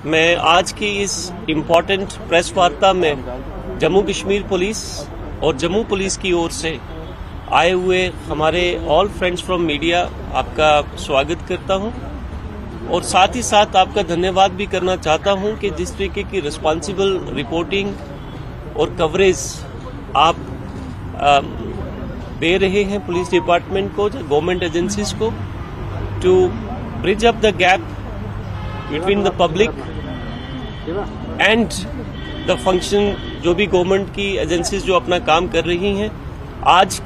मैं आज की इस इम्पोर्टेंट प्रेस वार्ता में जम्मू कश्मीर पुलिस और जम्मू पुलिस की ओर से आए हुए हमारे ऑल फ्रेंड्स फ्रॉम मीडिया आपका स्वागत करता हूं और साथ ही साथ आपका धन्यवाद भी करना चाहता हूं कि जिस तरीके की रिस्पॉन्सिबल रिपोर्टिंग और कवरेज आप दे रहे हैं पुलिस डिपार्टमेंट को, गवर्नमेंट एजेंसीज को, to bridge up the gap between the public and the function जो भी गवर्नमेंट की एजेंसीज जो अपना काम कर रही हैं। आज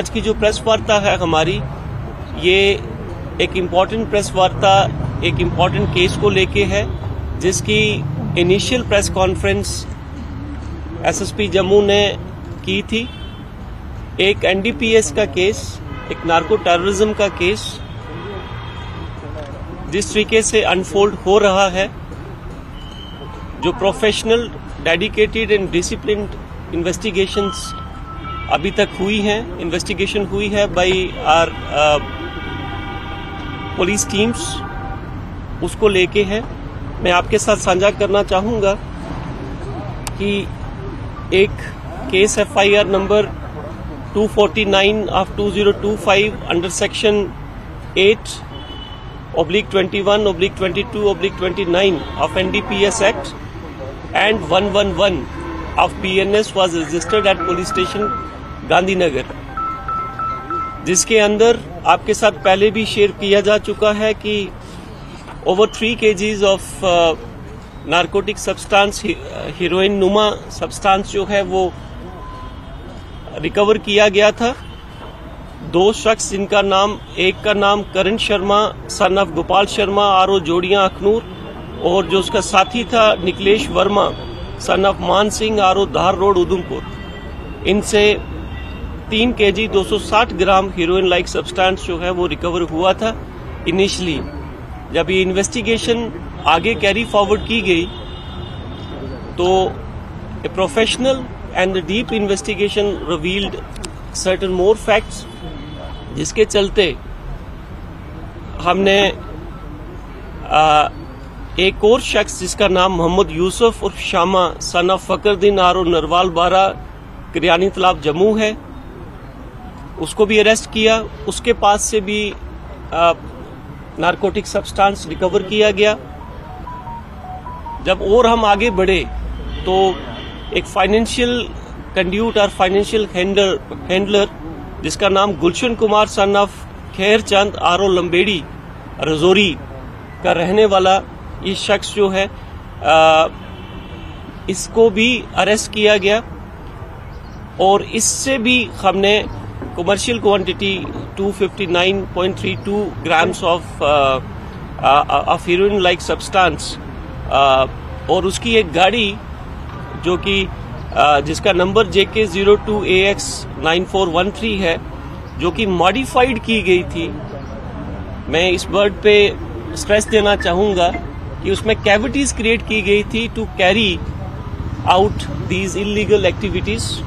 की जो प्रेस वार्ता है हमारी, ये एक इम्पॉर्टेंट प्रेस वार्ता एक इम्पॉर्टेंट केस को लेके है, जिसकी initial press conference SSP Jammu ने की थी। एक एनडीपीएस का केस, एक नार्को टेररिज्म का केस जिस तरीके से अनफोल्ड हो रहा है, जो professional, dedicated and disciplined investigations अभी तक हुई हैं, इन्वेस्टिगेशन हुई है बाय आवर पुलिस टीम्स, उसको लेके है। मैं आपके साथ साझा करना चाहूंगा कि एक case FIR number 249 of 2025 under section 8/21/22/29 of NDPS Act and 111 of BNS was registered at police station Gandhinagar, जिसके अंदर आपके साथ पहले भी शेयर किया जा चुका है कि over 3 kgs of narcotic substance, heroine नुमा सब्सटेंस जो है वो रिकवर किया गया था। 2 शख्स जिनका नाम, एक का नाम Karan Sharma son of Gopal Sharma RO Jodiyan Akhnoor, और जो उसका साथी था निकलेश वर्मा सन ऑफ मान सिंह आरओ धार रोड उधमपुर, इनसे 3 kg 260 ग्राम हीरोइन लाइक सब्सटेंस जो है वो रिकवर हुआ था। इनिशियली जब ये इन्वेस्टिगेशन आगे कैरी फॉरवर्ड की गई तो a professional and the deep investigation revealed certain more facts, जिसके चलते हमने एक और शख्स जिसका नाम मोहम्मद यूसुफ उर्फ शामा सन ऑफ फकरुद्दीन आरो नरवाल 12 किरयानी तालाब जम्मू है, उसको भी अरेस्ट किया। उसके पास से भी नारकोटिक सब्सटेंस रिकवर किया गया। जब और हम आगे बढ़े तो एक फाइनेंशियल कंड्यूट और फाइनेंशियल हैंडलर जिसका नाम गुलशन कुमार सन ऑफ खैर चंद आरो लंबेड़ी रजौरी का रहने वाला ये शख्स जो है, इसको भी अरेस्ट किया गया और इससे भी हमने commercial quantity 259.32 grams of heroine like substance और उसकी एक गाड़ी जो कि जिसका नंबर JK02AX9413 है, जो कि मॉडिफाइड की गई थी। मैं इस वर्ड पे स्ट्रेस देना चाहूंगा कि उसमें कैविटीज क्रिएट की गई थी to carry out these illegal activities.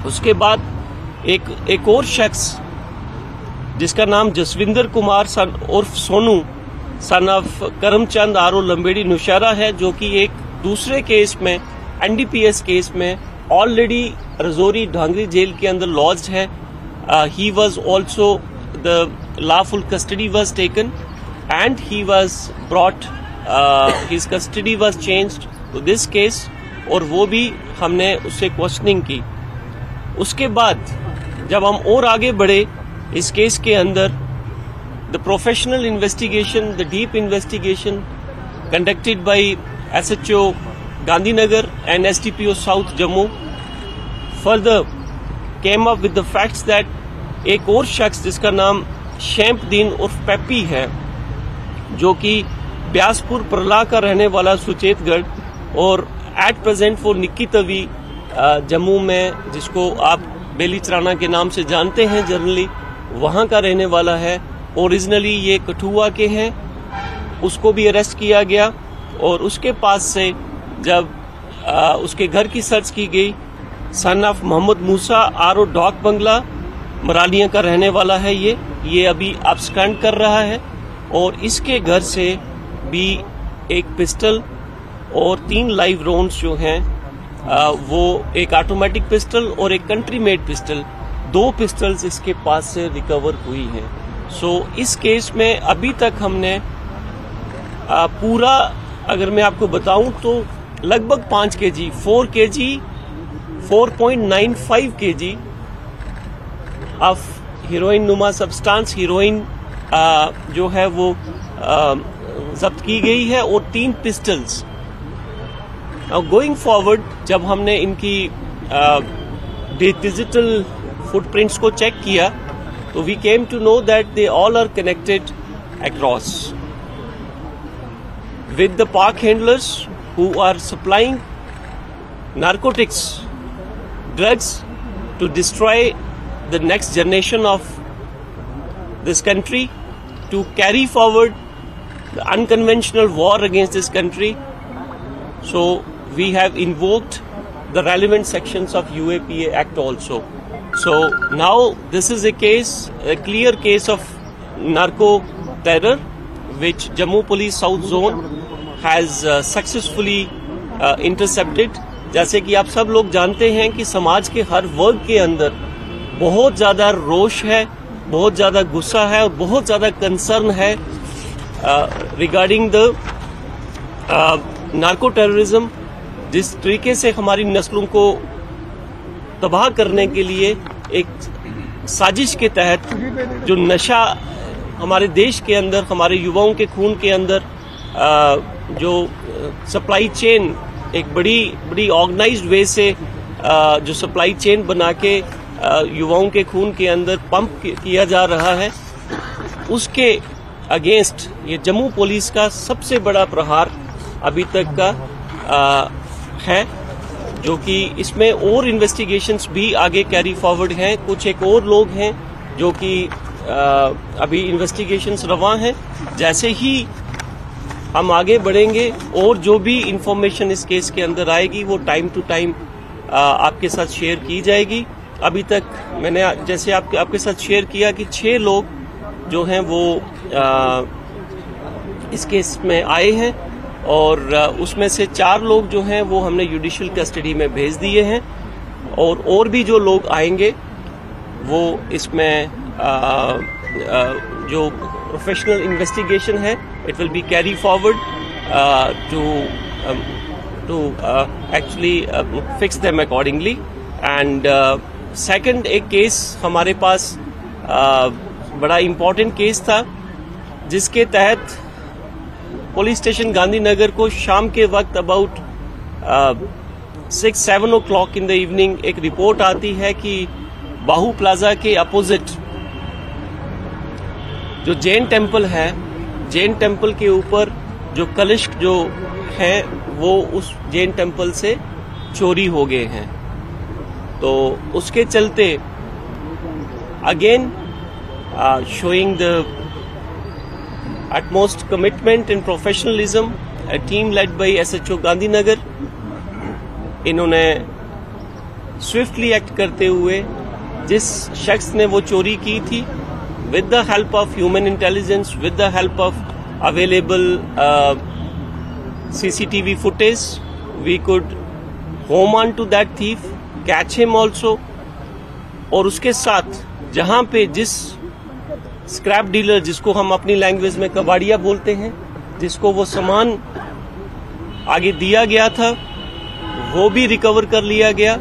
उसके बाद एक और शख्स जिसका नाम जसविंदर कुमार सन उर्फ सोनू सन ऑफ करमचंद आरो लंबेड़ी नौशहरा है, जो कि एक दूसरे केस में, एनडीपीएस केस में ऑलरेडी रजौरी ढांगरी जेल के अंदर लॉज्ड है। He was also the lawful custody was taken and he was brought, his custody was changed to this case, और वो भी हमने उससे क्वेश्चनिंग की। उसके बाद जब हम और आगे बढ़े इस केस के अंदर, the professional investigation, the deep investigation conducted by SHO Gandhinagar and SDPO south Jammu further came up with the facts that एक और शख्स जिसका नाम शैम्पदीन उर्फ पेप्पी है, जो कि ब्यासपुर परला का रहने वाला सुचेतगढ़ और at present for Nikki Tawi Jammu में, जिसको आप बेली चराना के नाम से जानते हैं जनरली, वहां का रहने वाला है। ओरिजिनली ये कठुआ के हैं, उसको भी अरेस्ट किया गया और उसके पास से जब उसके घर की सर्च की गई, सन ऑफ मोहम्मद मूसा आरो डॉक बंगला मरालिया का रहने वाला है, ये अभी अब्सकंड कर रहा है और इसके घर से भी एक पिस्टल और 3 लाइव राउंड्स जो हैं वो एक ऑटोमेटिक पिस्टल और एक कंट्री मेड पिस्टल, 2 पिस्टल्स इसके पास से रिकवर हुई हैं। सो इस केस में अभी तक हमने पूरा, अगर मैं आपको बताऊं तो लगभग 5 kg, 4 kg, 4.95 kg of heroine नुमा सब्सटेंस, हीरोइन जो है वो जब्त की गई है और 3 पिस्टल्स। नाउ गोइंग फॉरवर्ड, जब हमने इनकी डिजिटल फुटप्रिंट्स को चेक किया तो we came to know that they all are connected across with the park handlers who are supplying narcotics, drugs to destroy the next generation of this country, to carry forward the unconventional war against this country. So we have invoked the relevant sections of UAPA Act also. So now this is a case, a clear case of narco terror, which Jammu Police South Zone has successfully intercepted. जैसे कि आप सब लोग जानते हैं कि समाज के हर वर्ग के अंदर बहुत ज़्यादा रोष है, बहुत ज़्यादा गुस्सा है और बहुत ज़्यादा कंसर्न है रिगार्डिंग द नार्को टेररिज्म। जिस तरीके से हमारी नस्लों को तबाह करने के लिए एक साजिश के तहत जो नशा हमारे देश के अंदर, हमारे युवाओं के खून के अंदर जो सप्लाई चेन, एक बड़ी ऑर्गेनाइज्ड वे से जो सप्लाई चेन बना के युवाओं के खून के अंदर पंप किया जा रहा है, उसके अगेंस्ट ये जम्मू पुलिस का सबसे बड़ा प्रहार अभी तक का है, जो कि इसमें और इन्वेस्टिगेशंस भी आगे कैरी फॉरवर्ड हैं। कुछ एक और लोग हैं जो कि अभी इन्वेस्टिगेशंस रवां हैं। जैसे ही हम आगे बढ़ेंगे और जो भी इंफॉर्मेशन इस केस के अंदर आएगी वो टाइम टू टाइम आपके साथ शेयर की जाएगी। अभी तक मैंने जैसे आपके साथ शेयर किया कि 6 लोग जो हैं वो इस केस में आए हैं और उसमें से 4 लोग जो हैं वो हमने जुडिशियल कस्टडी में भेज दिए हैं और भी जो लोग आएंगे वो इसमें जो प्रोफेशनल इन्वेस्टिगेशन है it will be carry forward to actually fix them accordingly. And second, एक केस हमारे पास बड़ा इम्पोर्टेंट केस था जिसके तहत पुलिस स्टेशन गांधीनगर को शाम के वक्त about 6-7 o'clock in the evening एक रिपोर्ट आती है कि बाहू प्लाजा के अपोजिट जो जैन टेम्पल है, जैन टेम्पल के ऊपर जो कलश जो है वो उस जैन टेम्पल से चोरी हो गए हैं। तो उसके चलते again showing the utmost commitment and professionalism, a team led by SHO Gandhinagar, इन्होंने स्विफ्टली एक्ट करते हुए जिस शख्स ने वो चोरी की थी, with the help of human intelligence, with the help of available CCTV footage, we could home on to that thief, catch him also। और उसके साथ जहां पे जिस स्क्रैप डीलर, जिसको हम अपनी लैंग्वेज में कबाड़िया बोलते हैं, जिसको वो सामान आगे दिया गया था, वो भी रिकवर कर लिया गया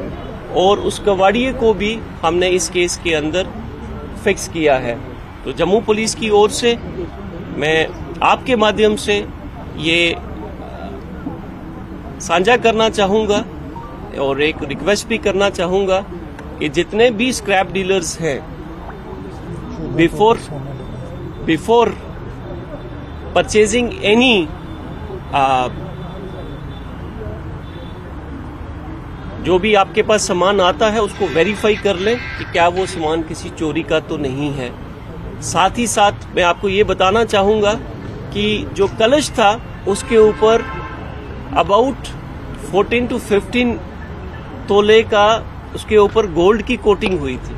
और उस कबाड़िए को भी हमने इस केस के अंदर फिक्स किया है। तो जम्मू पुलिस की ओर से मैं आपके माध्यम से ये साझा करना चाहूँगा और एक रिक्वेस्ट भी करना चाहूँगा कि जितने भी स्क्रैप डीलर्स हैं, बिफोर परचेजिंग एनी जो भी आपके पास सामान आता है उसको वेरीफाई कर लें कि क्या वो सामान किसी चोरी का तो नहीं है। साथ ही साथ मैं आपको ये बताना चाहूँगा कि जो कलश था उसके ऊपर अबाउट 14 to 15 तोले का उसके ऊपर गोल्ड की कोटिंग हुई थी।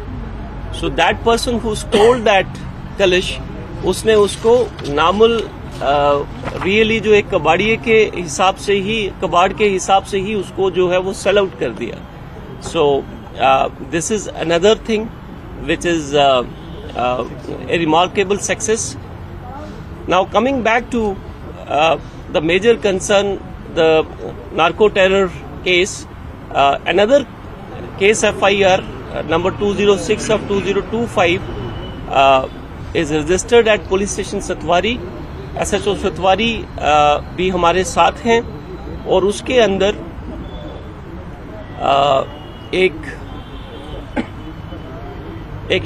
So that person who stole that कलश, उसने उसको नॉर्मल रियली जो एक कबाड़िए के हिसाब से ही, कबाड़ के हिसाब से ही उसको जो है वो सेल आउट कर दिया. So this is another thing which is a remarkable success. Now coming back to the major concern, the narco terror case, another case FIR number 206 of 2025 is registered at police station Satwari. SHO Satwari भी हमारे साथ हैं और उसके अंदर एक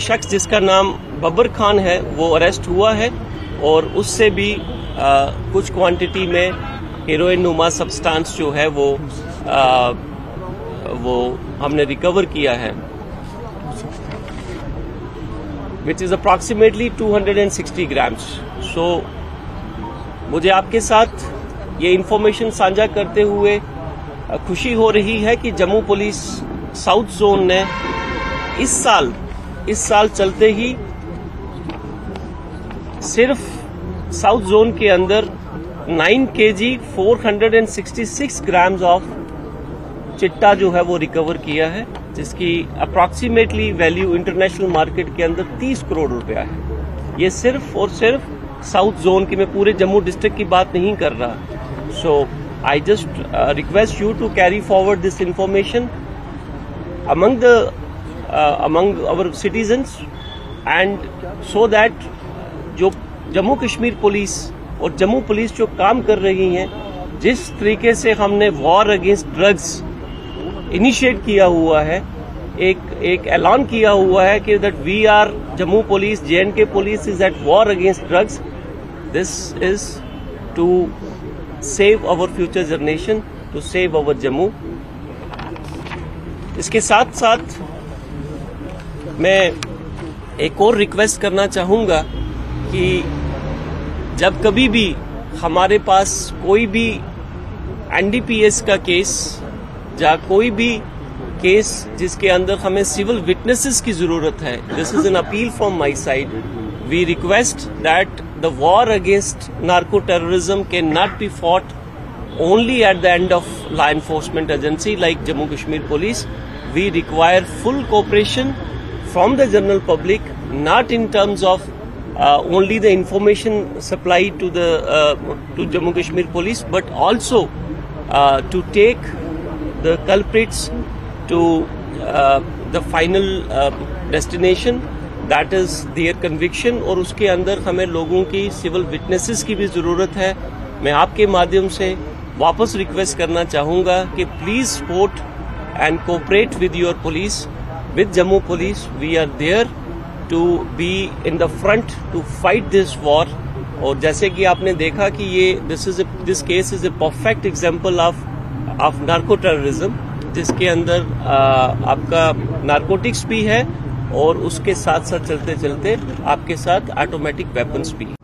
शख्स जिसका नाम बब्बर खान है वो अरेस्ट हुआ है और उससे भी कुछ क्वांटिटी में हेरोइन नुमा सब्सटेंस जो है वो हमने रिकवर किया है, विच इज अप्रॉक्सीमेटली 260 ग्राम्स. सो मुझे आपके साथ ये इंफॉर्मेशन साझा करते हुए खुशी हो रही है कि जम्मू पुलिस साउथ जोन ने इस साल चलते ही सिर्फ साउथ जोन के अंदर 9 kg 466 ग्राम्स ऑफ चिट्टा जो है वो रिकवर किया है, जिसकी अप्रॉक्सीमेटली वैल्यू इंटरनेशनल मार्केट के अंदर 30 करोड़ रुपया है. ये सिर्फ और सिर्फ साउथ जोन की, मैं पूरे जम्मू डिस्ट्रिक्ट की बात नहीं कर रहा. So I just request you to carry forward this information among our citizens, and so that जो जम्मू कश्मीर पुलिस और जम्मू पुलिस जो काम कर रही हैं, जिस तरीके से हमने वॉर अगेंस्ट ड्रग्स इनिशिएट किया हुआ है, एक ऐलान किया हुआ है कि that we are Jammu police, JNK police is at war against drugs. This is to save our future generation, to save our Jammu. इसके साथ साथ मैं एक और रिक्वेस्ट करना चाहूंगा कि जब कभी भी हमारे पास कोई भी NDPS का केस या कोई भी केस जिसके अंदर हमें सिविल विटनेसेस की जरूरत है, this is an appeal from my side. We request that the war against narco terrorism can not be fought only at the end of law enforcement agency like Jammu Kashmir Police. We require full cooperation from the general public, not in terms of only the information supplied to Jammu Kashmir Police, but also to take the culprits to the final destination, that is their conviction. और उसके अंदर हमें लोगों की civil witnesses की भी जरूरत है. मैं आपके माध्यम से वापस रिक्वेस्ट करना चाहूंगा कि please support and cooperate with your police, with Jammu police. We are there to be in the front to fight this war. और जैसे कि आपने देखा कि ये this case is a perfect example of narco terrorism, जिसके अंदर आपका नार्कोटिक्स भी है और उसके साथ साथ चलते चलते आपके साथ ऑटोमेटिक वेपन्स भी.